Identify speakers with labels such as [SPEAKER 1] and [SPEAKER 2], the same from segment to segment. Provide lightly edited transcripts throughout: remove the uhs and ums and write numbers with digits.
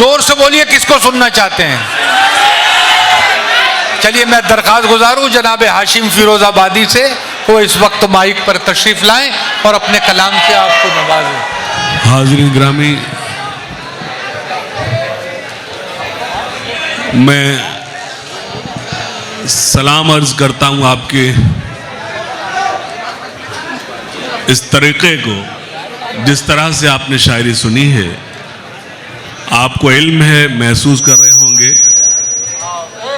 [SPEAKER 1] जोर से बोलिए, किसको सुनना चाहते हैं? चलिए मैं दरख्वास्त गुजारूं जनाब हाशिम फिरोजाबादी से, वो इस वक्त माइक पर तशरीफ लाएं और अपने कलाम से आपको नवाजें।
[SPEAKER 2] हाज़रीन ग्रामी, मैं सलाम अर्ज करता हूं आपके इस तरीक़े को, जिस तरह से आपने शायरी सुनी है। आपको इल्म है, महसूस कर रहे होंगे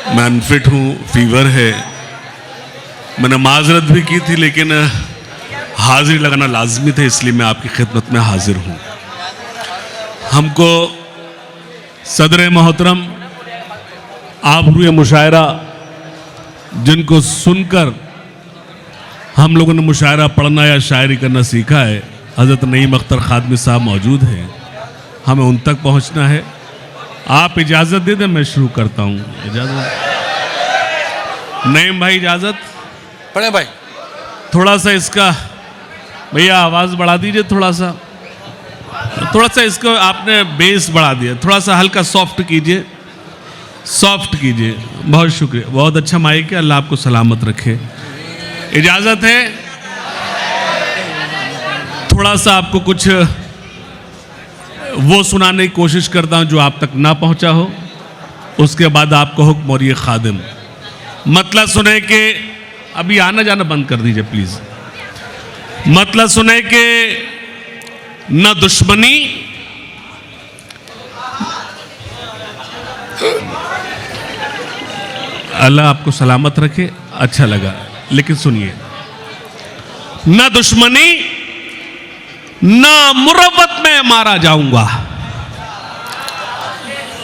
[SPEAKER 2] मैं अनफिट हूँ, फीवर है। मैंने माजरत भी की थी, लेकिन हाजिरी लगाना लाजमी था, इसलिए मैं आपकी खिदमत में हाजिर हूँ। हमको सदर मोहतरम आबरूए मुशायरा, जिनको सुनकर हम लोगों ने मुशायरा पढ़ना या शायरी करना सीखा है, हज़रत नईम अख्तर खादमी साहब मौजूद हैं। हमें उन तक पहुंचना है। आप इजाज़त दे दें, मैं शुरू करता हूं। इजाज़त नईम भाई, इजाज़त
[SPEAKER 1] पढ़े भाई।
[SPEAKER 2] थोड़ा सा इसका भैया आवाज़ बढ़ा दीजिए, थोड़ा सा इसको आपने बेस बढ़ा दिया, थोड़ा सा हल्का सॉफ्ट कीजिए, सॉफ्ट कीजिए। बहुत शुक्रिया, बहुत अच्छा माइक है, अल्लाह आपको सलामत रखे। इजाज़त है, थोड़ा सा आपको कुछ वो सुनाने की कोशिश करता हूं जो आप तक ना पहुंचा हो, उसके बाद आपको हुक्म और ये खादिम। मतलब सुने कि अभी आना जाना बंद कर दीजिए प्लीज। मतलब सुने कि न दुश्मनी अल्लाह आपको सलामत रखे। अच्छा लगा, लेकिन सुनिए, न दुश्मनी ना मुरव्वत में मारा जाऊंगा।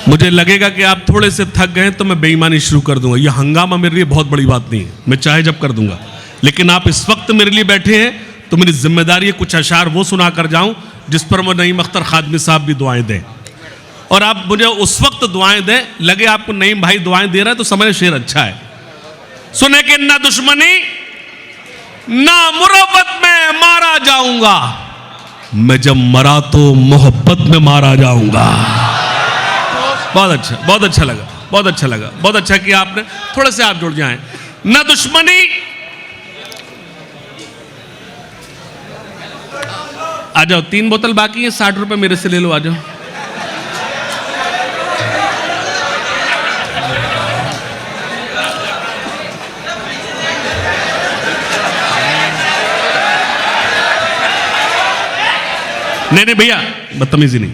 [SPEAKER 2] मुझे लगेगा कि आप थोड़े से थक गए तो मैं बेईमानी शुरू कर दूंगा। यह हंगामा मेरे लिए बहुत बड़ी बात नहीं है, मैं चाहे जब कर दूंगा, लेकिन आप इस वक्त मेरे लिए बैठे हैं तो मेरी जिम्मेदारी है कुछ अशार वो सुना कर जाऊं जिस पर वो नईम अख्तर खादमी साहब भी दुआएं दें, और आप मुझे उस वक्त दुआएं दें। लगे आपको नईम भाई दुआएं दे रहा है तो समझ शेर अच्छा है। सुने कि ना दुश्मनी ना मुरव्वत में मारा जाऊंगा, मैं जब मरा तो मोहब्बत में मारा जाऊंगा। बहुत अच्छा, बहुत अच्छा लगा, बहुत अच्छा लगा, बहुत अच्छा किया आपने। थोड़े से आप जुड़ जाएं। न दुश्मनी, आ जाओ, 3 बोतल बाकी है, 60 रुपए मेरे से ले लो, आ जाओ। नहीं भैया, बदतमीजी नहीं,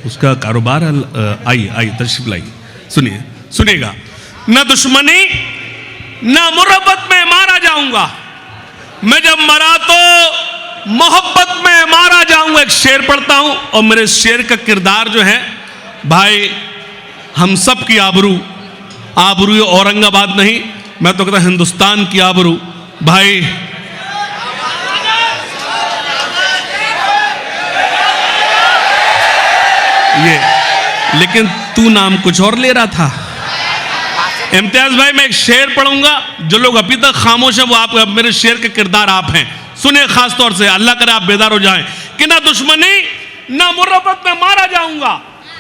[SPEAKER 2] उसका कारोबार। आई तशरीफ लाई। सुनिएगा, न दुश्मनी न मुरब्बत में मारा जाऊंगा, मैं जब मरा तो मोहब्बत में मारा जाऊंगा। एक शेर पढ़ता हूं, और मेरे शेर का किरदार जो है भाई, हम सब की आबरू औरंगाबाद नहीं, मैं तो कहता हिंदुस्तान की आबरू भाई। ये लेकिन तू नाम कुछ और ले रहा था। इम्तियाज भाई, मैं एक शेर पढ़ूंगा, जो लोग अभी तक खामोश हैं वो आप, मेरे शेर के किरदार आप हैं। सुनिए खास तौर से, अल्लाह करे आप बेदार हो जाएं कि ना दुश्मनी ना मुरब्बत में मारा जाऊंगा,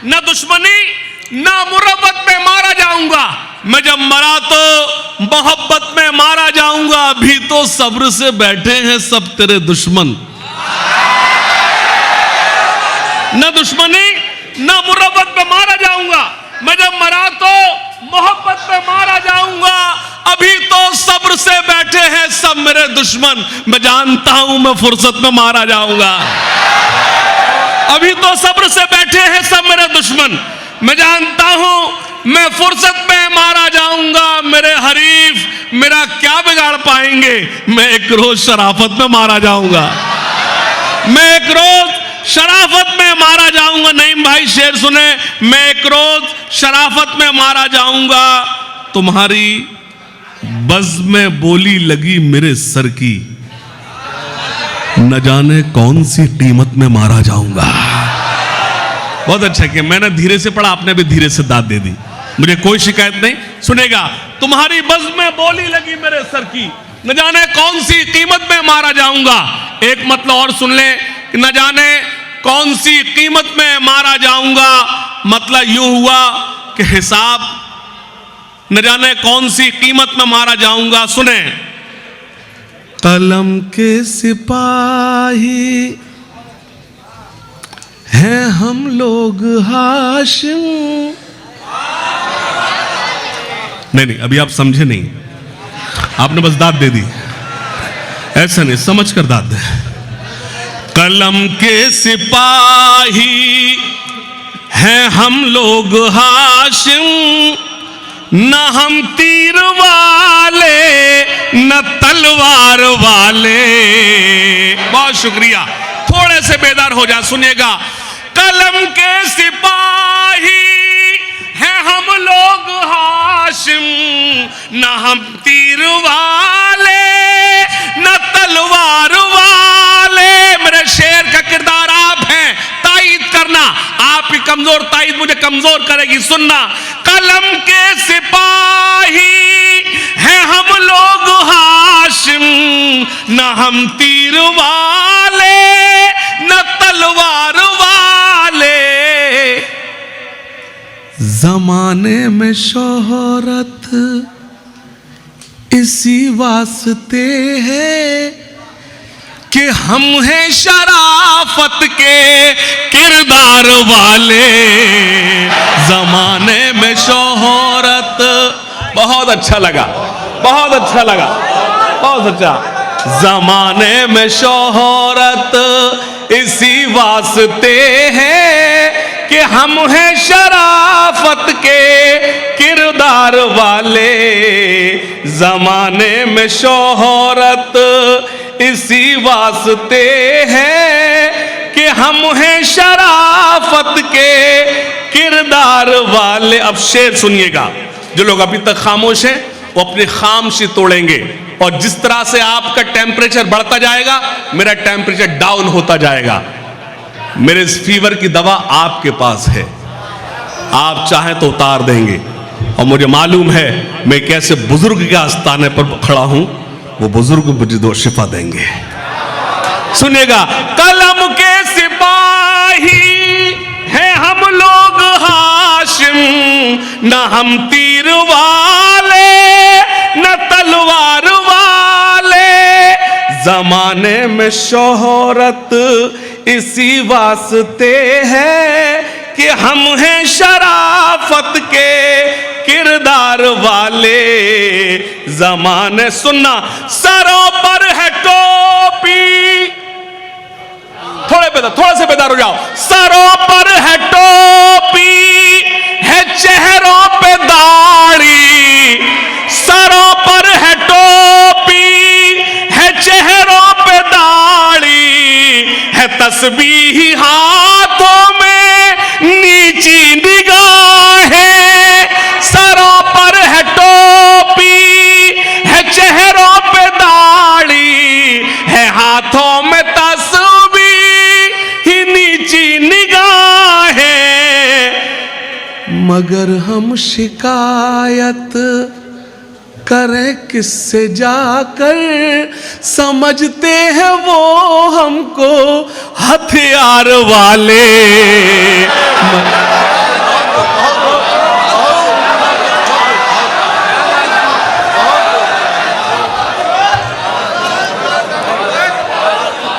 [SPEAKER 2] ना दुश्मनी ना मुरब्बत में मारा जाऊंगा, मैं जब मरा तो मोहब्बत में मारा जाऊंगा। अभी तो सब्र से बैठे हैं सब तेरे दुश्मन। ना दुश्मनी ना मुरब्बत में मारा जाऊंगा, मैं जब मरा तो मोहब्बत में मारा जाऊंगा। अभी तो सब्र से बैठे हैं सब मेरे दुश्मन, मैं जानता हूं मैं फुर्सत में मारा जाऊंगा। अभी तो सब्र से बैठे हैं सब मेरे दुश्मन, मैं जानता हूं मैं फुर्सत में मारा जाऊंगा। मेरे हरीफ मेरा क्या बिगाड़ पाएंगे, मैं एक रोज शराफत में मारा जाऊंगा, मैं एक रोज शराफत में मारा जाऊंगा। नईम भाई शेर सुने, मैं एक रोज शराफत में मारा जाऊंगा। तुम्हारी बज़ में बोली लगी मेरे सर की, न जाने कौन सी कीमत में मारा जाऊंगा। बहुत अच्छा किया, मैंने धीरे से पढ़ा, आपने भी धीरे से दाद दे दी, मुझे कोई शिकायत नहीं। सुनेगा, तुम्हारी बज़ में बोली लगी मेरे सर की, न जाने कौन सी कीमत में मारा जाऊंगा। एक मतलब और सुन ले, न जाने कौन सी कीमत में मारा जाऊंगा। मतलब यूं हुआ कि हिसाब न जाने कौन सी कीमत में मारा जाऊंगा। सुने, कलम के सिपाही हैं हम लोग हाशिम। नहीं, अभी आप समझे नहीं, आपने बस दाद दे दी। ऐसा नहीं, समझ कर दाद दे। कलम के सिपाही हैं हम लोग हाशिम, न हम तीर वाले न तलवार वाले। बहुत शुक्रिया, थोड़े से बेदार हो जाए, सुनिएगा। कलम के सिपाही हैं हम लोग हाशिम, न हम तीर वाले न तलवार वाले। मेरे शेर का किरदार आप हैं, तायीद करना। आप ही कमजोर तायीद मुझे कमजोर करेगी। सुनना, कलम के सिपाही हैं हम लोग हाशिम, न हम तीर वाले न तलवार वाले। जमाने में शोहरत इसी वास्ते है कि हम हैं शराफत के किरदार वाले। जमाने में शोहरत, बहुत अच्छा लगा, बहुत अच्छा लगा, बहुत अच्छा। जमाने में शोहरत इसी वास्ते है कि हम हैं शराफत के किरदार वाले। जमाने में शोहरत इसी वास्ते है कि हम हैं शराफत के किरदार वाले। अब शेर सुनिएगा। जो लोग अभी तक खामोश हैं वो अपनी खामोशी तोड़ेंगे, और जिस तरह से आपका टेम्परेचर बढ़ता जाएगा मेरा टेम्परेचर डाउन होता जाएगा। मेरे इस फीवर की दवा आपके पास है, आप चाहें तो उतार देंगे। और मुझे मालूम है मैं कैसे बुजुर्ग के आस्थाने पर खड़ा हूं, वो बुजुर्ग मुझे दो शिफा देंगे। सुनिएगा, कलम के सिपाही हैं हम लोग हाशिम, न हम तीर वाले न तलवार वाले। जमाने में शोहरत इसी वास्ते है कि हम हैं शराफत के किरदार वाले। जमाने, सुनना, सरों पर है टोपी, थोड़ा से बेदार हो जाओ। सरों पर है टोपी, है चेहरों पे दाढ़ी। सरों पर है टोपी, है चेहरों पे दाढ़ी, है तस्बीह हाथों में नीची निगाहें। सरों पर है टोपी, है चेहरों पे दाढ़ी, है हाथों में तस्बीह नीची निगाहें। मगर हम शिकायत करें किससे जाकर, समझते हैं वो हमको हथियार वाले।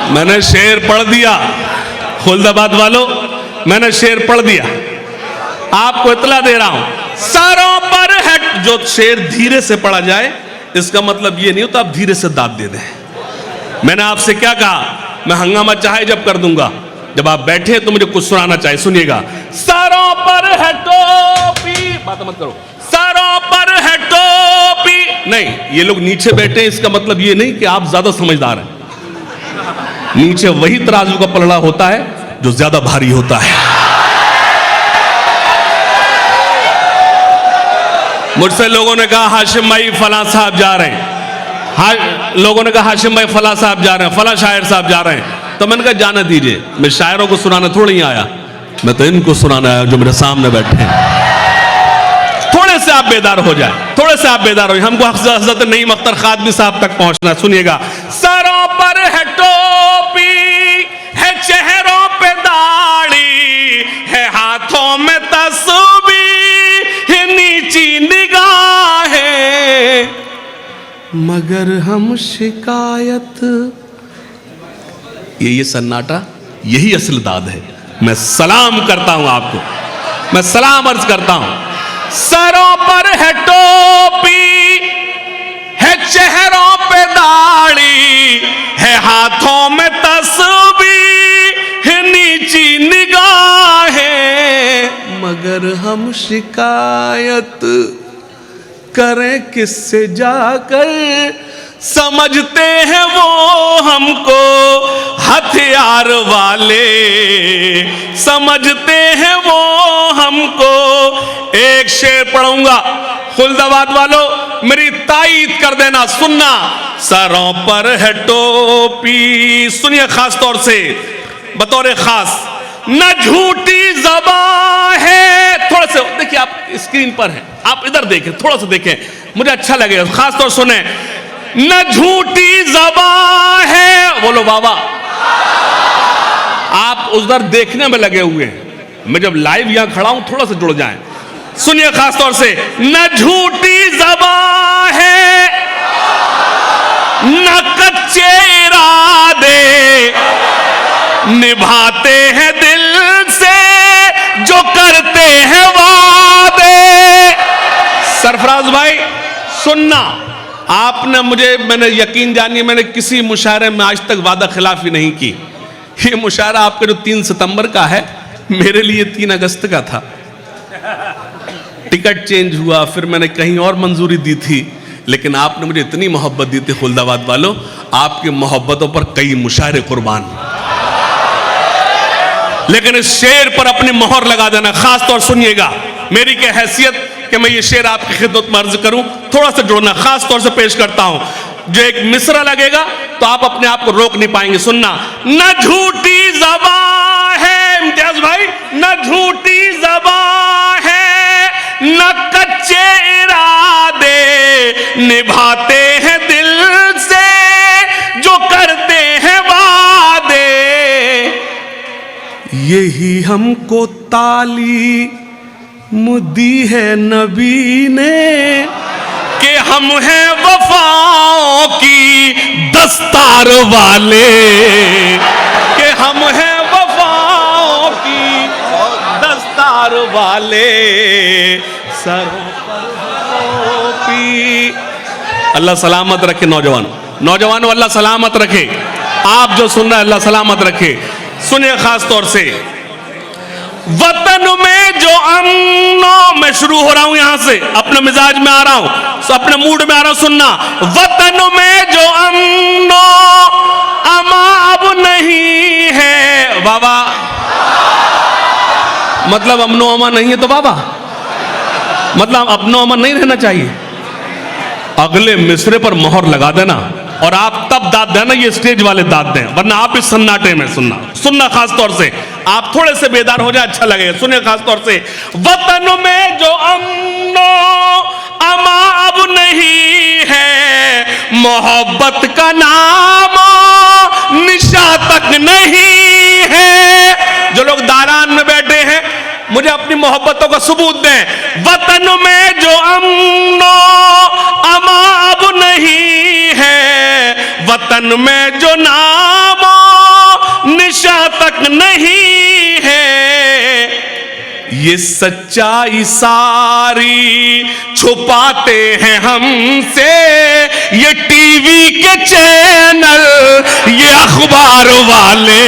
[SPEAKER 2] मैंने शेर पढ़ दिया, खुलदाबाद वालों, मैंने शेर पढ़ दिया, आपको इतला दे रहा हूं। सरों पर है, जो शेर धीरे से पढ़ा जाए इसका मतलब ये नहीं होता आप धीरे से दाद दे दें। मैंने आपसे क्या कहा, मैं हंगामा चाहे जब कर दूंगा, जब आप बैठे तो मुझे कुछ सुनाना चाहिए। सुनिएगा, सरों पर है टोपी, बात मत करो, सरों पर है टोपी। नहीं, ये लोग नीचे बैठे हैं इसका मतलब ये नहीं कि आप ज्यादा समझदार हैं। नीचे वही तराजू का पलड़ा होता है जो ज्यादा भारी होता है। मुझसे लोगों ने कहा हाशिम भाई फला साहब जा रहे हैं, लोगों ने कहा हाशिम भाई फला साहब जा रहे हैं, फला शायर साहब जा रहे हैं। तो मैंने कहा जाने दीजिए, मैं शायरों को सुनाने थोड़ी आया, मैं तो इनको सुनाना आया जो मेरे सामने बैठे हैं। थोड़े से आप बेदार हो जाए, थोड़े से आप बेदार हो जाए। हमको हज़रत नईम अख्तर खादमी साहब तक पहुंचना। सुनिएगा, सरों पर है टोपी, है चेहरों पे दाढ़ी, है हाथों में मगर हम शिकायत, ये सन्नाटा, यही असल दाद है। मैं सलाम करता हूं आपको, मैं सलाम अर्ज करता हूं। सरों पर है टोपी, है चेहरों पे दाढ़ी, है हाथों में तस्बीह, है नीची निगाहें, मगर हम शिकायत करें किससे जाकर, समझते हैं वो हमको हथियार वाले, समझते हैं वो हमको। एक शेर पढ़ूंगा, खुल्दाबाद वालों मेरी तायीद कर देना, सुनना। सरों पर है टोपी, सुनिए खास तौर से, बतौर खास, न झूठी ज़बान है। थोड़ा सा देखिए, आप स्क्रीन पर हैं, आप इधर देखें, थोड़ा सा देखें, मुझे अच्छा लगेगा, खास तौर सुने। न झूठी ज़बान है, बोलो बाबा। आप उधर देखने में लगे हुए हैं, मैं जब लाइव यहां खड़ा हूं, थोड़ा सा जुड़ जाएं। सुनिए खास तौर से, न झूठी ज़बान है, न कच्चे इरादे, निभाते हैं दिल से जो करते हैं वादे। सरफराज भाई सुनना, आपने मुझे, मैंने यकीन जानिए, मैंने किसी मुशायरे में आज तक वादा खिलाफी नहीं की। ये मुशायरा आपके जो 3 सितंबर का है, मेरे लिए 3 अगस्त का था। टिकट चेंज हुआ, फिर मैंने कहीं और मंजूरी दी थी, लेकिन आपने मुझे इतनी मोहब्बत दी थी खुल्दाबाद वालों, आपकी मोहब्बतों पर कई मुशायरे कुर्बान। लेकिन इस शेर पर अपनी मोहर लगा देना, खास तौर सुनिएगा, मेरी क्या हैसियत कि मैं ये शेर आपकी खिदमत में अर्ज करूं, थोड़ा सा जोड़ना, खास तौर से पेश करता हूं। जो एक मिसरा लगेगा तो आप अपने आप को रोक नहीं पाएंगे, सुनना। न झूठी ज़बान है, इम्तियाज भाई, न झूठी ज़बान है, न कच्चे इरादे, निभाते हैं दिल से जो करते हैं वादे, यही हमको ताली मुद्दी है नबी ने कि हम हैं वफाओं की दस्तार वाले, कि हम हैं वफाओं की दस्तार वाले, सरों पर टोपी। अल्लाह सलामत रखे नौजवानों, अल्लाह सलामत रखे। आप जो सुन रहे हैं, अल्लाह सलामत रखे। सुनिए खास तौर से, वतन में जो अमनो, मैं शुरू हो रहा हूं यहां से, अपने मिजाज में आ रहा हूं, अपने मूड में आ रहा हूं, सुनना। वतन में जो अमनो अमा अब नहीं है, बाबा, मतलब अमनो अमा नहीं है तो बाबा, मतलब अमनो अमा नहीं रहना चाहिए। अगले मिसरे पर मोहर लगा देना, और आप तब दाद देना, ये स्टेज वाले दाद दें, वरना आप इस सन्नाटे में सुनना खास तौर से, आप थोड़े से बेदार हो जाए, अच्छा लगेगा। सुनिए खास तौर से, वतन में जो अमनो अमा अब नहीं है, मोहब्बत का नाम निशा तक नहीं है। जो लोग दारान में बैठे हैं, मुझे अपनी मोहब्बतों का सबूत दें। वतन में जो अमनो अमा अब नहीं है, वतन में जो नाम निशा तक नहीं है, ये सच्चाई सारी छुपाते हैं हमसे, ये टीवी के चैनल, ये अखबार वाले,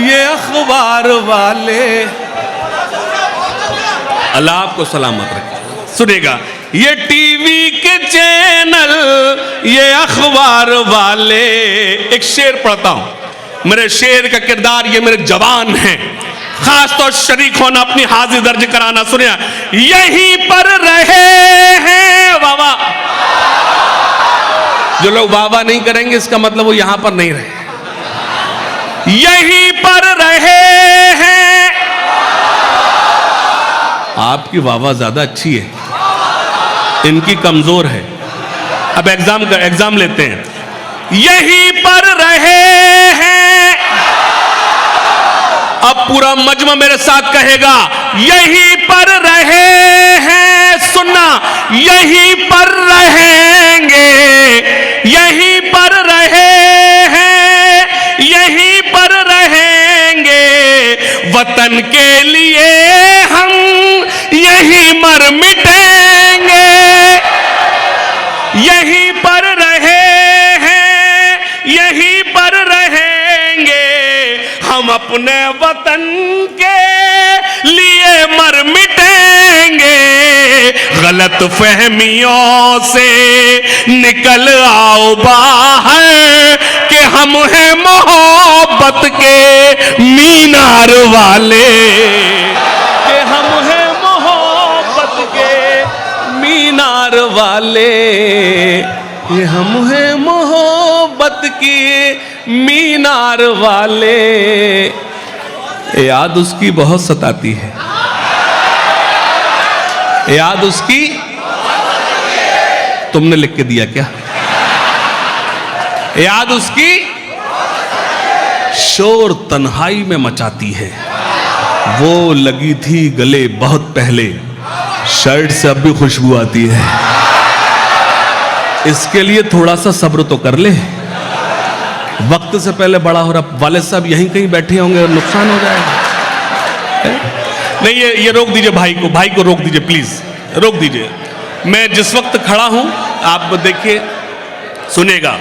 [SPEAKER 2] ये अखबार वाले। अल्लाह आपको सलामत रखे। सुनेगा, ये टीवी के चैनल, ये अखबार वाले। एक शेर पढ़ता हूं, मेरे शेर का किरदार ये मेरे जवान हैं, खास तौर शरीक होना, अपनी हाजिर दर्ज कराना। सुनिए, यहीं पर रहे हैं बाबा। जो लोग बाबा नहीं करेंगे, इसका मतलब वो यहां पर नहीं रहे, यहीं पर रहे हैं। आपकी वाह ज्यादा अच्छी है, इनकी कमजोर है। अब एग्जाम लेते हैं। यहीं पर रहे हैं, अब पूरा मजमा मेरे साथ कहेगा, यहीं पर रहे हैं, सुनना, यहीं पर रहेंगे, यहीं पर रहे हैं, यहीं पर रहेंगे, वतन के लिए हम यहीं मर मिटेंगे, यहीं पर रहे हैं, यहीं पर रहेंगे, हम अपने वतन के लिए मर मिटेंगे, गलत फहमियों से निकल आओ बाहर कि हम हैं मोहब्बत के मीनार वाले, कि हम हैं मोहब्बत के मीनार वाले, ये हम हैं मोहब्बत की मीनार वाले। याद उसकी बहुत सताती है, याद उसकी, तुमने लिख के दिया क्या? याद उसकी शोर तन्हाई में मचाती है, वो लगी थी गले बहुत पहले, शर्ट से अब भी खुशबू आती है, इसके लिए थोड़ा सा सब्र तो कर ले, वक्त से पहले बड़ा हो रहा। वाले साहब यहीं कहीं बैठे होंगे और नुकसान हो जाएगा। नहीं, ये रोक दीजिए, भाई को रोक दीजिए, प्लीज रोक दीजिए। मैं जिस वक्त खड़ा हूं आप देखिए, सुनेगा,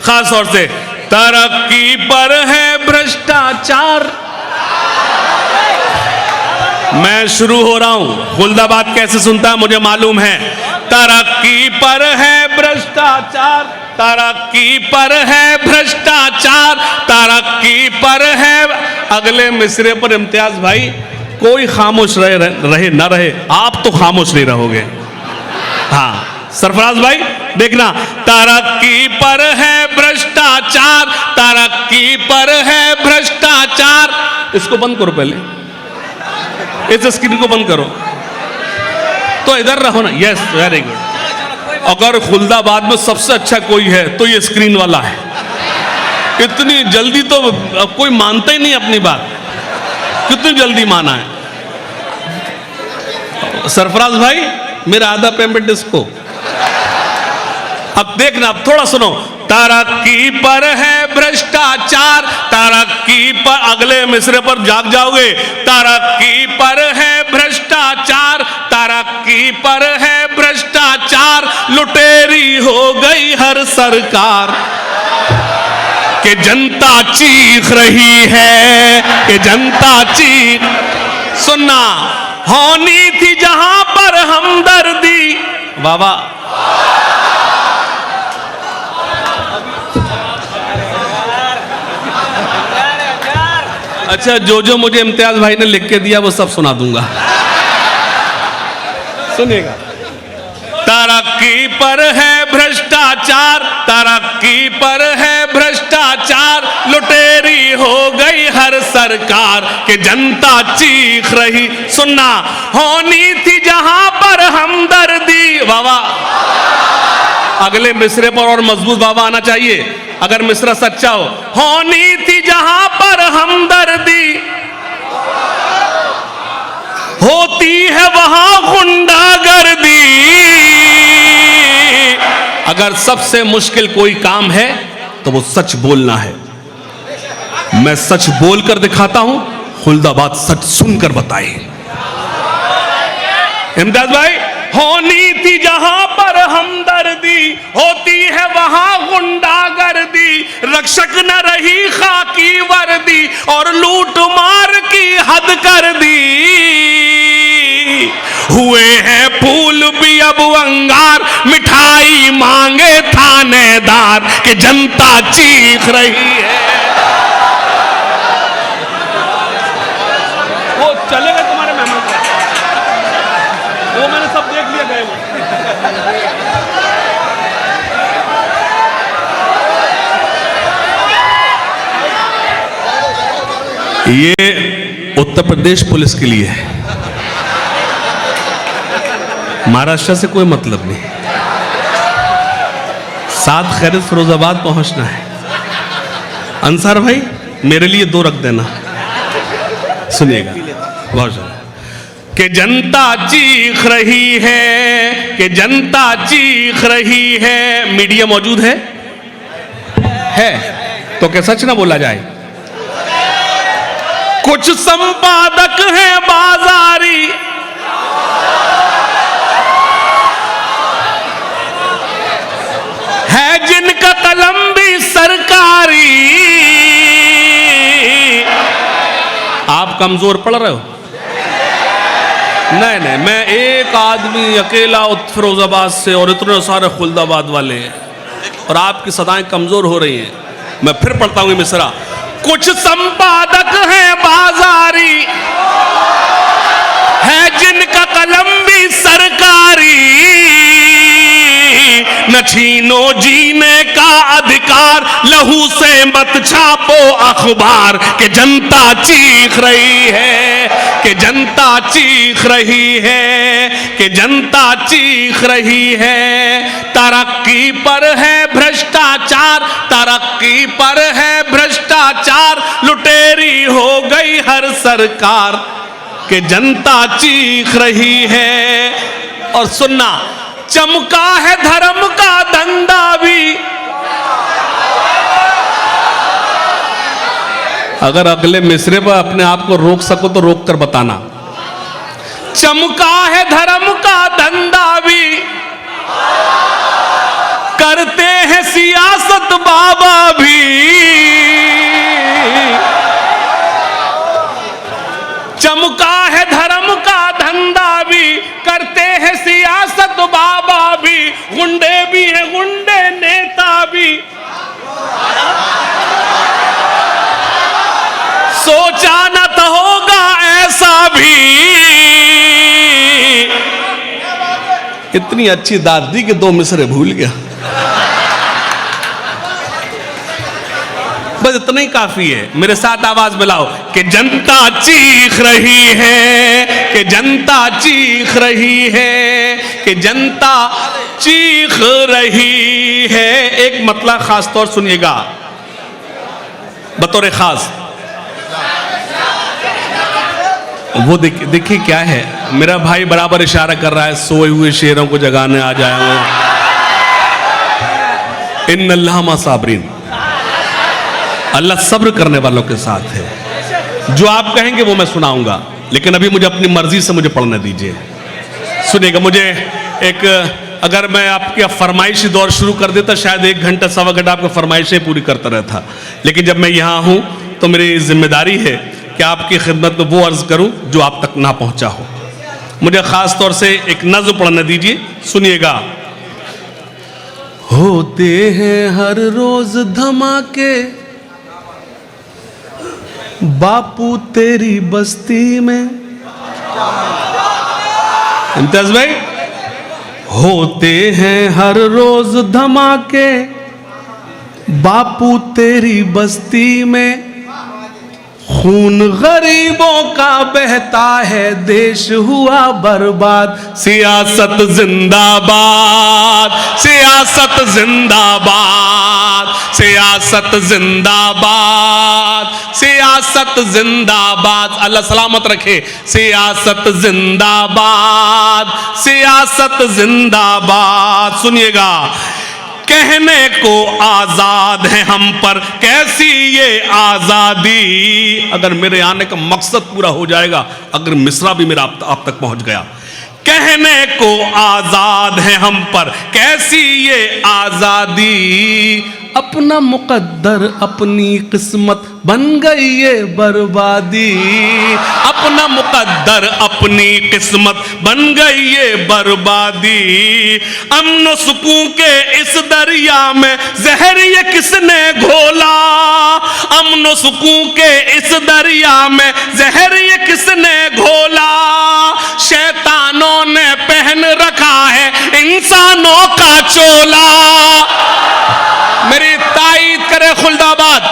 [SPEAKER 2] खास तौर से तरक्की पर है भ्रष्टाचार। मैं शुरू हो रहा हूं, खुल्दाबाद कैसे सुनता है मुझे मालूम है। तरक्की पर है भ्रष्टाचार, तरक्की पर है भ्रष्टाचार, तरक्की पर है। अगले मिसरे पर इम्तियाज भाई कोई खामोश रहे ना रहे, आप तो खामोश नहीं रहोगे। हाँ सरफराज भाई देखना, तरक्की पर है भ्रष्टाचार, तरक्की पर है भ्रष्टाचार। इसको बंद करो पहले, इस स्क्रीन को बंद करो, तो इधर रहो ना। Yes very good. अगर खुल्दाबाद में सबसे अच्छा कोई है तो ये स्क्रीन वाला है। इतनी जल्दी तो कोई मानता ही नहीं अपनी बात, कितनी जल्दी माना है। सरफराज भाई मेरा आधा पेमेंट इसको। अब देखना, अब थोड़ा सुनो। तरक्की पर है भ्रष्टाचार, तरक्की पर, अगले मिसरे पर जाग जाओगे। तरक्की पर है भ्रष्टाचार, तरक्की पर है भ्रष्टाचार, लुटेरी हो गई हर सरकार, कि जनता चीख रही है, कि जनता चीख। सुनना, होनी थी जहां पर हमदर्दी, वाह वाह। अच्छा, जो मुझे इम्तियाज भाई ने लिख के दिया वो सब सुना दूंगा, सुनिएगा। तरक्की पर है भ्रष्टाचार, तरक्की पर है भ्रष्टाचार, लुटेरी हो गई हर सरकार, कि जनता चीख रही। सुनना, होनी थी जहां पर हमदर्दी, वाह वाह। अगले मिसरे पर और मजबूत बाबा आना चाहिए अगर मिसरा सच्चा हो। होनी थी जहां पर हमदर्दी, होती है वहां गुंडागर्दी। अगर सबसे मुश्किल कोई काम है तो वो सच बोलना है। मैं सच बोलकर दिखाता हूं, खुल्दाबाद सच सुनकर बताए। इम्तियाज भाई, होनी थी जहां पर हमदर्दी, होती है वहां गुंडागर्दी, रक्षक न रही खाकी वर्दी, और लूट मार की हद कर दी। हुए हैं फूल भी अब अंगार, मिठाई मांगे थानेदार, कि जनता चीख रही है। वो चलेगा तुम्हारे मेहमान का, वो मैंने सब देख लिया, गए वो। ये उत्तर प्रदेश पुलिस के लिए है, महाराष्ट्र से कोई मतलब नहीं।
[SPEAKER 3] साथ खैरियत फिरोजाबाद पहुंचना है। अंसार भाई मेरे लिए 2 रख देना। सुनिएगा बहुत ज्यादा कि जनता चीख रही है, कि जनता चीख रही है। मीडिया मौजूद है तो क्या सच ना बोला जाए? कुछ संपादक हैं बाजारी, है जिनका कलम भी सरकारी। आप कमजोर पड़ रहे हो? नहीं, मैं एक आदमी अकेला फिरोजाबाद से और इतने सारे खुलदाबाद वाले हैं और आपकी सदाएं कमजोर हो रही हैं। मैं फिर पढ़ता हूं मिसरा। कुछ संपादक हैं बाजारी, है जिनका कलम भी सरकारी। न छीनो जीने का अधिकार, लहू से मत छापो अखबार। कि जनता चीख रही है, कि जनता चीख रही है, कि जनता चीख रही है। तरक्की पर है भ्रष्टाचार, तरक्की पर है भ्रष्टाचार। लुटेरी हो गई हर सरकार। कि जनता चीख रही है। और सुनना, चमका है धर्म का धंधा भी। अगर अगले मिसरे पर अपने आप को रोक सको तो रोक कर बताना। चमका है धर्म का धंधा भी, करते हैं सियासत बाबा भी। चमका है धर्म का धंधा भी, करते हैं सियासत बाबा भी। गुंडे भी हैं, गुंडे नेता भी। सोचा न तो होगा ऐसा भी। इतनी अच्छी दादी के 2 मिसरे भूल गया। बस इतना ही काफी है। मेरे साथ आवाज मिलाओ कि जनता चीख रही है, कि जनता चीख रही है, कि जनता चीख रही है। एक मतलब खास तौर सुनिएगा बतौर खास। वो देखिए क्या है, मेरा भाई बराबर इशारा कर रहा है, सोए हुए शेरों को जगाने आ जाए। इन्नल्लाह मा साबरीन, अल्लाह सब्र करने वालों के साथ है। जो आप कहेंगे वो मैं सुनाऊंगा, लेकिन अभी मुझे अपनी मर्जी से मुझे पढ़ने दीजिए। सुनिएगा, मुझे एक, अगर मैं आपके फरमाइशी दौर शुरू कर देता शायद 1 घंटा सवा घंटा आपको फरमाइशें पूरी करता रहता, लेकिन जब मैं यहाँ हूँ तो मेरी जिम्मेदारी है कि आपकी खिदमत में वो अर्ज करूँ जो आप तक ना पहुँचा हो। मुझे खास तौर से एक नज़्म पढ़ने दीजिए, सुनिएगा। होते हैं हर रोज धमाके बापू तेरी बस्ती में। इम्तियाज भाई, होते हैं हर रोज धमाके बापू तेरी बस्ती में। खून गरीबों का बहता है, देश हुआ बर्बाद। सियासत जिंदाबाद, सियासत जिंदाबाद, सियासत जिंदाबाद, सियासत जिंदाबाद। अल्लाह सलामत रखे। सियासत जिंदाबाद, सियासत जिंदाबाद। सुनिएगा, कहने को आजाद है हम पर कैसी ये आजादी। अगर मेरे आने का मकसद पूरा हो जाएगा, अगर मिसरा भी मेरा आप तक पहुंच गया। कहने को आजाद है हम पर कैसी ये आजादी। अपना मुकद्दर अपनी किस्मत बन गई ये बर्बादी। अपना मुकद्दर अपनी किस्मत बन गई ये बर्बादी। अमन सुकून के इस दरिया में जहर ये किसने घोला। अमन सुकून के इस दरिया में जहर ये किसने घोला। शैतानों ने पहन रखा है इंसानों का चोला। मेरी ताईद करे खुलदाबाद,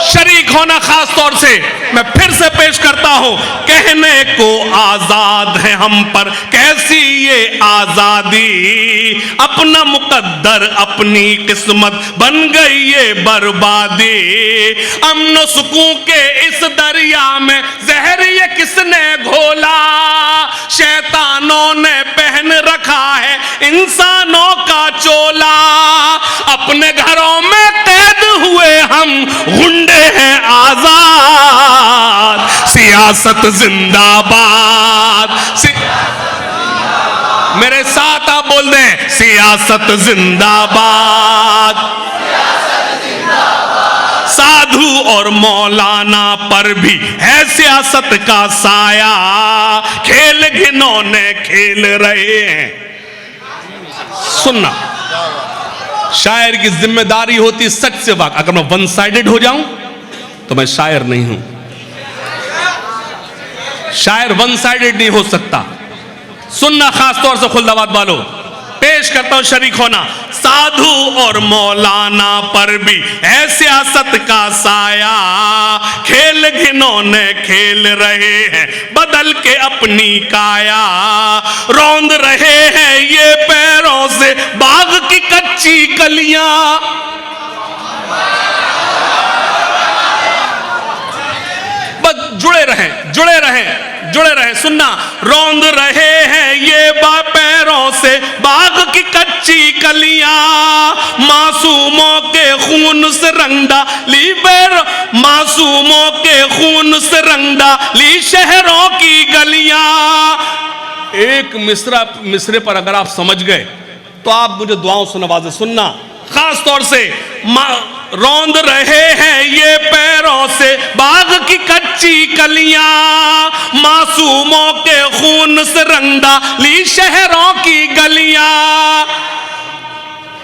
[SPEAKER 3] शरीक होना खास तौर से मैं फिर से पेश करता हूं। कह कहने को आजाद है हम पर कैसी ये आजादी, अपना मुकद्दर अपनी किस्मत बन गई ये बर्बादी। अमन सुकून के इस दरिया में जहर ये किसने घोला, शैतानों ने पहन रखा है इंसानों का चोला। अपने घरों में कैद हुए हम गुंडे हैं आजाद, सियासत जिंदाबाद। मेरे साथ आप बोल दें, सियासत जिंदाबाद। साधु और मौलाना पर भी है सियासत का साया, खेल घिनौने खेल रहे हैं। सुनना, शायर की जिम्मेदारी होती सच से वाक। अगर मैं वन साइडेड हो जाऊं तो मैं शायर नहीं हूं। शायर वन साइडेड नहीं हो सकता। सुनना खास तौर से खुलदाबाद वालों, पेश करता हूं शरीक होना। साधु और मौलाना पर भी है सियासत का साया, खेल घिनौने खेल रहे हैं बदल के अपनी काया। रौंद रहे हैं ये पैरों से बाग की कच्ची कलियां, बस जुड़े रहें, जुड़े रहें, जुड़े रहे। सुनना, रौंद रहे हैं ये पैरों से बाग की कच्ची कलियां, मासूमों के खून से रंग डाली मासूमों के खून से रंग डाली शहरों की गलियां। एक मिसरे पर अगर आप समझ गए तो आप मुझे दुआओं से नवाजे। सुनना खास तौर से, रौंद रहे हैं ये पैरों से बाग की कच्ची कलियां, मासूमों के खून से रंग डाली शहरों की गलियां।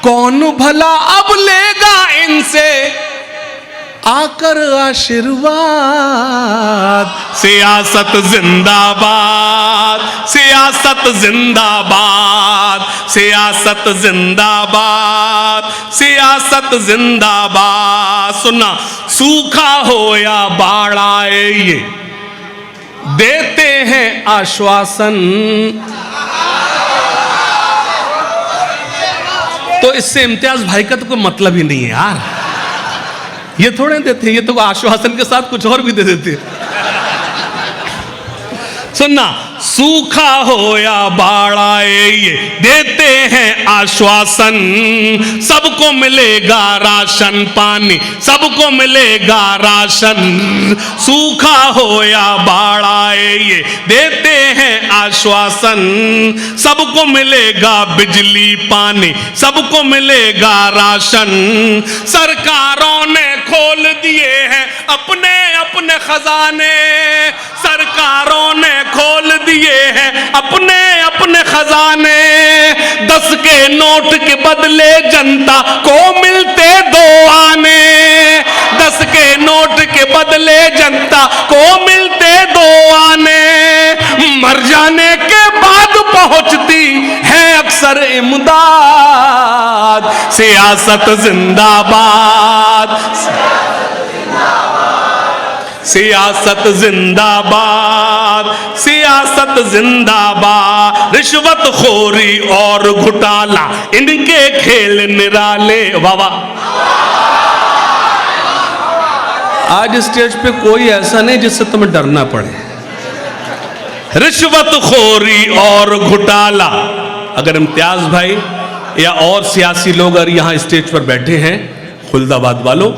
[SPEAKER 3] कौन भला अब लेगा इनसे आकर आशीर्वाद, सियासत जिंदाबाद, सियासत जिंदाबाद, सियासत जिंदाबाद, सियासत जिंदाबाद। सुना, सूखा हो या बाढ़ आए ये देते हैं आश्वासन। तो इससे इम्तियाज भाई का तो कोई मतलब ही नहीं है यार। ये थोड़े देते, ये तो आश्वासन के साथ कुछ और भी दे देते। सुनना, सूखा हो या बाढ़ आए ये देते हैं आश्वासन, सबको मिलेगा राशन पानी, सबको मिलेगा राशन। सूखा हो या बाढ़ आए ये देते हैं आश्वासन, सबको मिलेगा बिजली पानी, सबको मिलेगा राशन। सरकारों ने खोल दिए हैं अपने अपने खजाने, सरकारों ने खोल दिए हैं अपने अपने खजाने। 10 के नोट के बदले जनता को मिलते 2 आने, 10 के नोट के बदले जनता को मिलते 2 आने। मर जाने के बाद पहुंचती है अक्सर इमदाद, सियासत जिंदाबाद, सियासत जिंदाबाद, सियासत जिंदाबाद। रिश्वत खोरी और घोटाला इनके खेल निराले। वाह वाह। आज स्टेज पे कोई ऐसा नहीं जिससे तुम्हें डरना पड़े। रिश्वत खोरी और घोटाला। अगर इम्तियाज भाई या और सियासी लोग अगर यहां स्टेज पर बैठे हैं, खुलदाबाद वालों,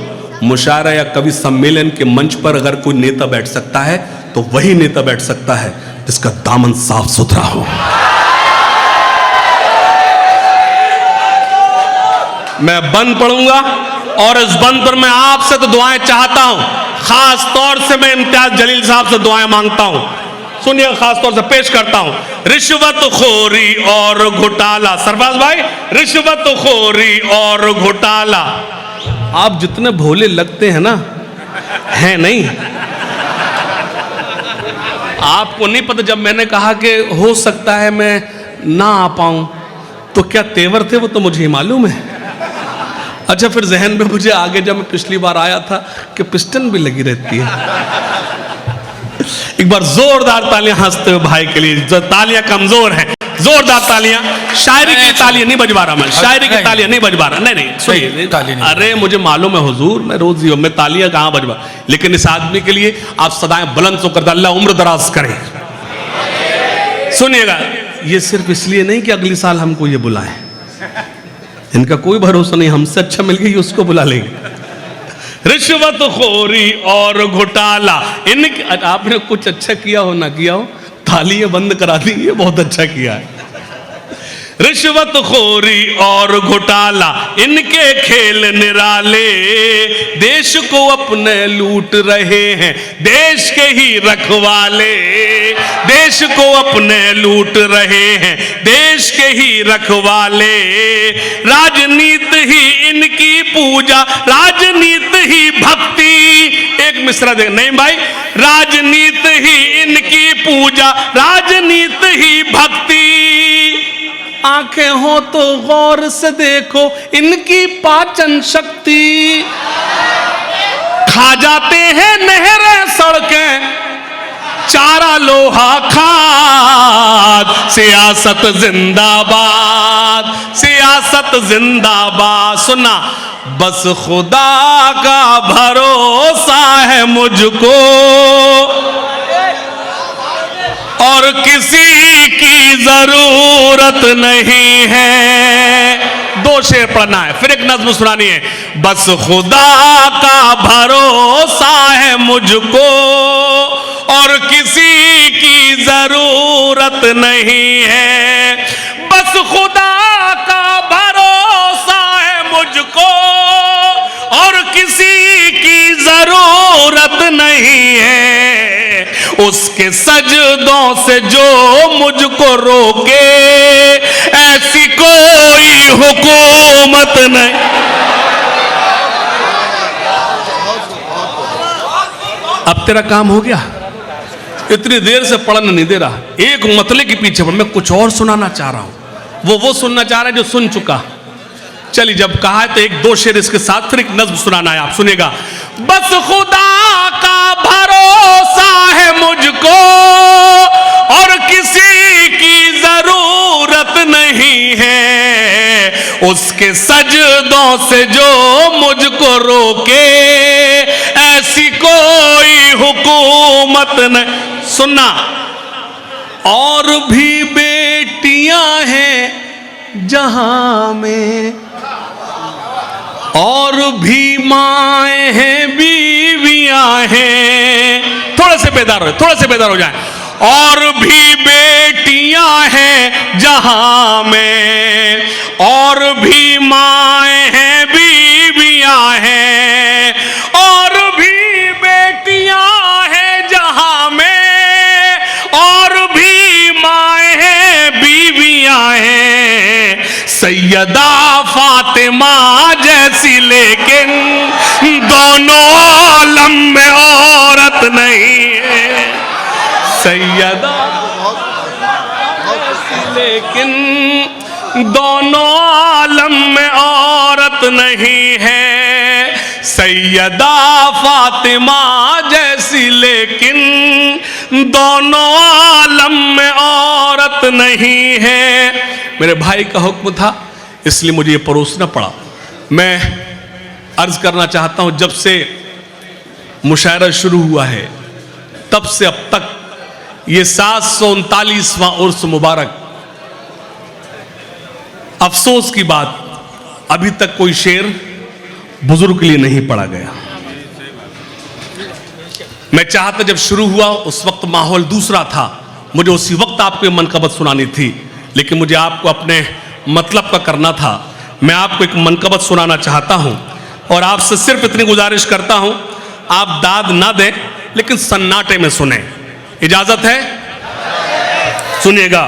[SPEAKER 3] मुशायरा या कवि सम्मेलन के मंच पर अगर कोई नेता बैठ सकता है तो वही नेता बैठ सकता है जिसका दामन साफ सुथरा हो। मैं बंद पढ़ूंगा और इस बंद पर मैं आपसे तो दुआएं चाहता हूं, खास तौर से मैं इम्तियाज जलील साहब से दुआएं मांगता हूं। सुनिए, खास तौर से पेश करता हूं। रिश्वत खोरी और घोटाला। सरफराज भाई, रिश्वत खोरी और घोटाला। आप जितने भोले लगते हैं ना, हैं नहीं। आपको नहीं पता, जब मैंने कहा कि हो सकता है मैं ना आ पाऊं, तो क्या तेवर थे वो तो मुझे ही मालूम है। अच्छा, फिर जहन में मुझे आगे जब मैं पिछली बार आया था कि पिस्टन भी लगी रहती है। एक बार जोरदार तालियां हंसते हुए भाई के लिए, जो तालियां कमजोर हैं, जोरदार तालियां। शायरी की तालियां नहीं बजवा रहा मैं, शायरी की तालियां नहीं बजवा रहा, नहीं नहीं सुनिए,
[SPEAKER 1] ताली नहीं।
[SPEAKER 3] अरे मुझे मालूम है हुजूर, मैं रोज ही मैं तालियां कहां बजवा, लेकिन इस आदमी के लिए आप सदाएं बुलंद तो करता, अल्लाह उम्र दराज करे। सुनिएगा, ये सिर्फ इसलिए नहीं कि अगले साल हमको ये बुलाएं, इनका कोई भरोसा नहीं, हमसे अच्छा मिल गई उसको बुला लेंगे। रिश्वत खोरी और घोटाला, इनके आपने कुछ अच्छा किया हो ना किया हो, तालियां बंद करा दी, ये बहुत अच्छा किया है। रिश्वत खोरी और घोटाला इनके खेल निराले, देश को अपने लूट रहे हैं देश के ही रखवाले, देश को अपने लूट रहे हैं देश के ही रखवाले। राजनीति ही इनकी पूजा, राजनीति ही भक्ति, एक मिसरा देख नहीं भाई, राजनीति ही इनकी पूजा, राजनीति ही भक्ति। आंखें हो तो गौर से देखो इनकी पाचन शक्ति, खा जाते हैं नहरें सड़कें चारा लोहा खाद, सियासत जिंदाबाद, सियासत जिंदाबाद। सुना, बस खुदा का भरोसा है मुझको और किसी की जरूरत नहीं है। दो शेर पढ़ना है, फिर एक नज्म सुनानी है। बस खुदा का भरोसा है मुझको और किसी की जरूरत नहीं है। बस खुदा का भरोसा है मुझको और किसी की जरूरत नहीं है। उसके सजदों से जो मुझको रोके, ऐसी कोई हुकूमत नहीं। अब तेरा काम हो गया, इतनी देर से पढ़ने नहीं दे रहा, एक मतले के पीछे मैं कुछ और सुनाना चाह रहा हूं, वो सुनना चाह रहा है जो सुन चुका। चलिए, जब कहा है तो एक दो शेर इसके साथ फिर एक नज्म सुनाना है, आप सुनेगा। बस खुदा का भरोसा है मुझको और किसी की जरूरत नहीं है। उसके सजदों से जो मुझको रोके, ऐसी कोई हुकूमत नहीं। सुनना, और भी बेटियां हैं जहां में, और भी माएँ हैं, बीवियां हैं। थोड़े से बेदार हो, थोड़े से बेदार हो जाए। और भी बेटियां हैं जहां में, और भी माएँ हैं, बीवियां हैं। और भी बेटियां हैं जहां में, और भी माएँ हैं, बीवियां हैं। सैयदा फातिमा जैसी लेकिन दोनों आलम में औरत नहीं है। सैयदा लेकिन दोनों आलम में औरत नहीं है। सैयदा फातिमा जैसी लेकिन दोनों आलम में औरत नहीं है। मेरे भाई का हुक्म था, इसलिए मुझे ये परोसना पड़ा। मैं अर्ज करना चाहता हूं, जब से मुशायरा शुरू हुआ है तब से अब तक ये 739वां उर्स मुबारक, अफसोस की बात, अभी तक कोई शेर बुजुर्ग के लिए नहीं पढ़ा गया। मैं चाहता जब शुरू हुआ उस वक्त माहौल दूसरा था, मुझे उसी वक्त आपको ये मनकबत सुनानी थी, लेकिन मुझे आपको अपने मतलब का करना था। मैं आपको एक मनकबत सुनाना चाहता हूं और आपसे सिर्फ इतनी गुजारिश करता हूं, आप दाद ना दें लेकिन सन्नाटे में सुने। इजाजत है? सुनिएगा।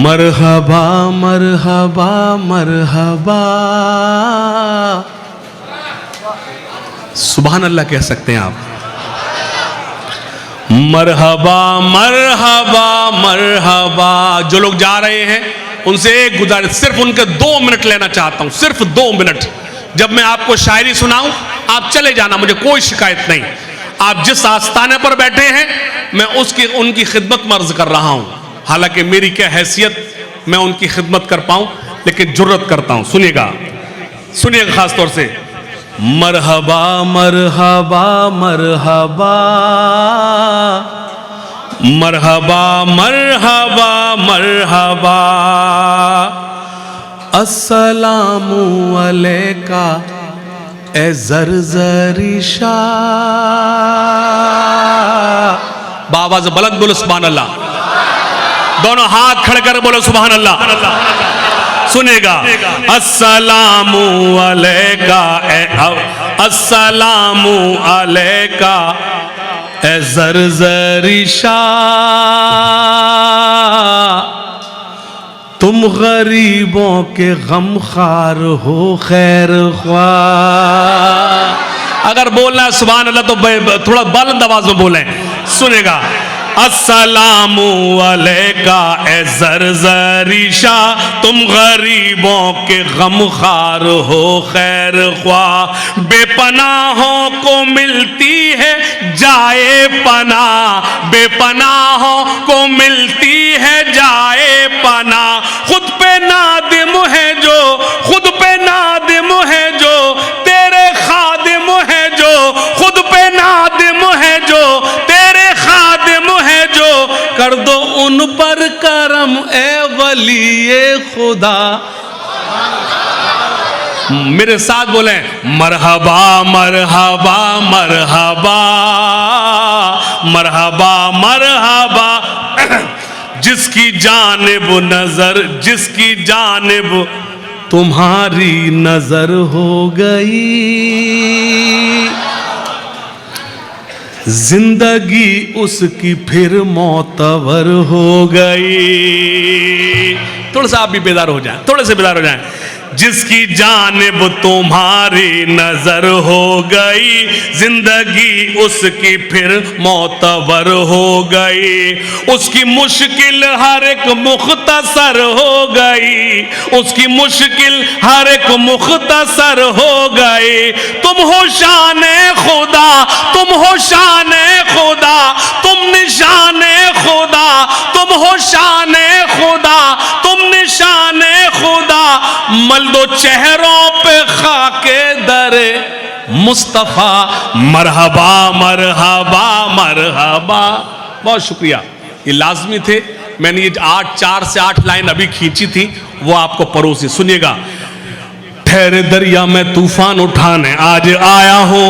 [SPEAKER 3] मरहबा मरहबा मरहबा, सुभान अल्लाह कह सकते हैं आप। मरहबा मरहबा मरहबा। जो लोग जा रहे हैं उनसे एक गुजारिश, सिर्फ उनके 2 मिनट लेना चाहता हूं, सिर्फ 2 मिनट। जब मैं आपको शायरी सुनाऊं आप चले जाना, मुझे कोई शिकायत नहीं। आप जिस आस्थाने पर बैठे हैं मैं उसकी उनकी खिदमत में अर्ज कर रहा हूं, हालांकि मेरी क्या हैसियत मैं उनकी खिदमत कर पाऊं, लेकिन जुर्रत करता हूं। सुनिएगा सुनिएगा खास तौर से, मरहबा मरहबा मरहबा मरहबा मरहबा मरहबा अस्सलामु अलैका ए ज़रज़री शाह। बाबा से बुलंद बोलो सुभान अल्लाह, दोनों हाथ खड़े कर बोलो सुभान अल्लाह। सुनेगा, अस्सलामु अलैका ए अस्सलामु अलैका ए ज़रज़री शाह, तुम गरीबों के गमखार हो खैर ख्वाह। अगर बोलना है सुभान अल्लाह तो थोड़ा बुलंद आवाज में बोलें। सुनेगा, अस्सलामु अलैका ए ज़रज़री शाह, तुम गरीबों के गमखार हो खैर ख्वाह। बेपनाहों को मिलती है जाए पना, बेपनाहों को मिलती है जाए पना। खुद पे नादिम है जो, खुद पे नादिम है जो, तेरे खादिम है जो, खुद पे नादिम है जो, तेरे खादिम है जो, कर दो उन पर करम ए वलीए खुदा। मेरे साथ बोले, मरहबा मरहबा मरहबा मरहबा मरहबा। जिसकी जानिब नजर, जिसकी जानिब तुम्हारी नजर हो गई, जिंदगी उसकी फिर मोतबर हो गई। थोड़ा सा आप भी बेदार हो जाएं, थोड़े से बेदार हो जाएं। जिसकी जानिब तुम्हारी नजर हो गई, जिंदगी उसकी फिर मोतबर हो गई। उसकी मुश्किल हर एक मुख्तसर हो गई, उसकी मुश्किल हर एक मुख्तसर हो गई। तुम हो शाने खुदा, तुम हो शाने खुदा, तुम निशाने खुदा, तुम हो शाने खुदा, तुम निशाने खुदा। मल दो चेहरों पे खाके दरे मुस्तफा, मरहबा मरहबा मरहबा। बहुत शुक्रिया, ये लाजमी थे। मैंने ये 4 से 8 लाइन अभी खींची थी, वो आपको परोसी। सुनिएगा, ठहरे दरिया में तूफान उठाने आज आया हूं,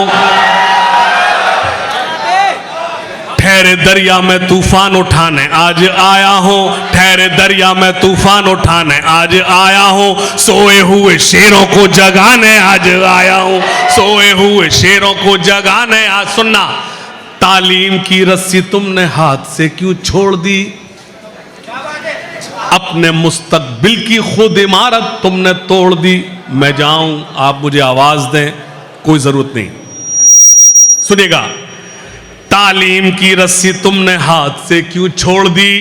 [SPEAKER 3] ठहरे दरिया में तूफान उठाने आज आया हूं, ठहरे दरिया में तूफान उठाने आज आया हूं। सोए हुए शेरों को जगाने आज आया हूं, सोए हुए शेरों को जगाने आज। सुनना, तालीम की रस्सी तुमने हाथ से क्यों छोड़ दी, अपने मुस्तकबिल की खुद इमारत तुमने तोड़ दी। मैं जाऊं आप मुझे आवाज दें, कोई जरूरत नहीं। सुनिएगा, तालीम की रस्सी तुमने हाथ से क्यों छोड़ दी,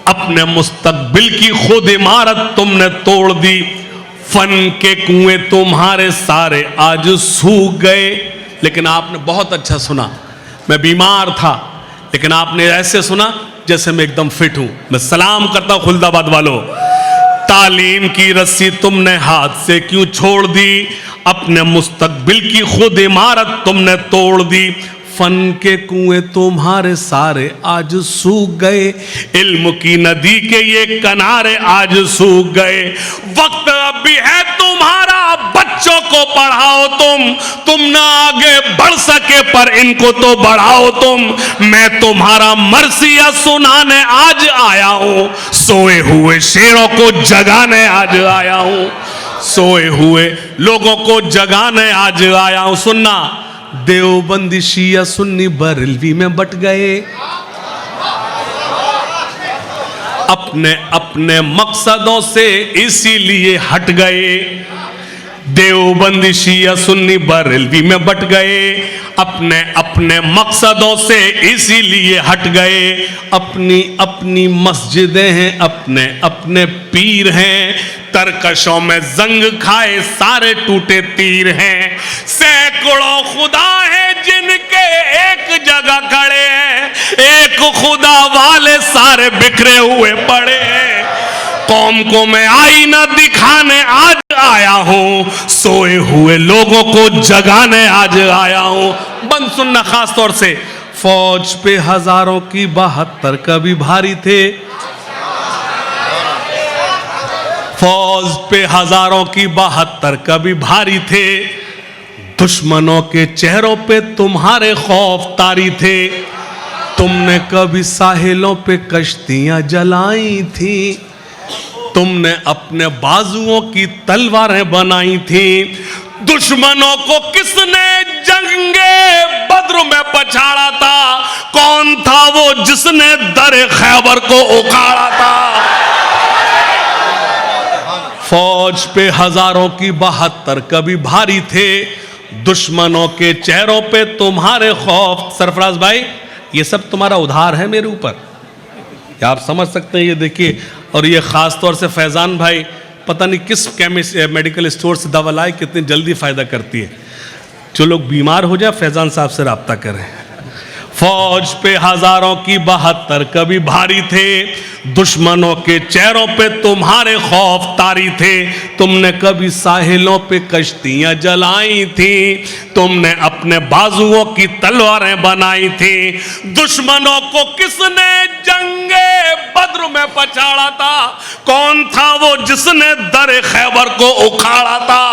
[SPEAKER 3] अपने मुस्तकबिल की खुद इमारत तुमने तोड़ दी। फन के कुएं तुम्हारे सारे आज सूख गए। लेकिन आपने बहुत अच्छा सुना, मैं बीमार था, लेकिन आपने ऐसे सुना जैसे मैं एकदम फिट हूं। मैं सलाम करता हूं खुलदाबाद वालों। तालीम की रस्सी तुमने हाथ से क्यों छोड़ दी, अपने मुस्तकबिल की खुद इमारत तुमने तोड़ दी। फन के कुएं तुम्हारे सारे आज सूख गए, इल्म की नदी के ये किनारे आज सूख गए। वक्त अब भी है तुम्हारा, बच्चों को पढ़ाओ तुम ना आगे बढ़ सके पर इनको तो बढ़ाओ तुम। मैं तुम्हारा मरसिया सुनाने आज आया हूं, सोए हुए शेरों को जगाने आज आया हूं, सोए हुए लोगों को जगाने आज आया हूं। सुनना, देवबंदी शिया सुन्नी बरेलवी में बट गए, अपने अपने मकसदों से इसीलिए हट गए। देवबंदी शिया सुन्नी बरेलवी में बट गए, अपने अपने अपने मकसदों से इसीलिए हट गए। अपनी अपनी मस्जिदें हैं, अपने अपने पीर हैं, तरकशों में जंग खाए सारे टूटे तीर हैं। सैकड़ों खुदा हैं जिनके एक जगह खड़े हैं, एक खुदा वाले सारे बिखरे हुए पड़े हैं। कौम को मैं आईना दिखाने आज आया हूं, सोए हुए लोगों को जगाने आज आया हूं। बंद सुनना खास तौर से, फौज पे हजारों की 72 कभी भारी थे, फौज पे हजारों की 72 कभी भारी थे। दुश्मनों के चेहरों पे तुम्हारे खौफ तारी थे। तुमने कभी साहिलों पे कश्तियां जलाई थी, तुमने अपने बाजुओं की तलवारें बनाई थी। दुश्मनों को किसने जंगे बद्र में पछाड़ा था? कौन था वो जिसने दर खैबर को उखाड़ा था? फौज पे हजारों की 72 कभी भारी थे, दुश्मनों के चेहरों पे तुम्हारे खौफ। सरफराज भाई, ये सब तुम्हारा उधार है मेरे ऊपर, आप समझ सकते हैं। ये देखिए, और ये खास तौर से फैजान भाई, पता नहीं किस केमिस्ट मेडिकल स्टोर से दवा लाए, कितनी जल्दी फायदा करती है। जो लोग बीमार हो जाए फैजान साहब से रब्ता करें। फौज पे हजारों की 72 कभी भारी थे, दुश्मनों के चेहरों पे तुम्हारे खौफ तारी थे। तुमने कभी साहिलों पे कश्तियां जलाई थी, तुमने अपने बाजुओं की तलवारें बनाई थी। दुश्मनों को किसने जंगे बद्र में पछाड़ा था? कौन था वो जिसने दर खैबर को उखाड़ा था?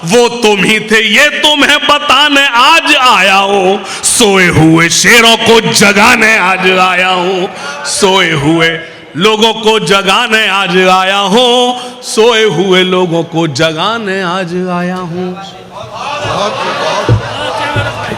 [SPEAKER 3] वो तुम ही थे, ये तुम्हें बताने आज आया हूं। सोए हुए शेरों को जगाने आज आया हूं, सोए हुए लोगों को जगाने आज आया हूं, सोए हुए लोगों को जगाने आज आया हूं।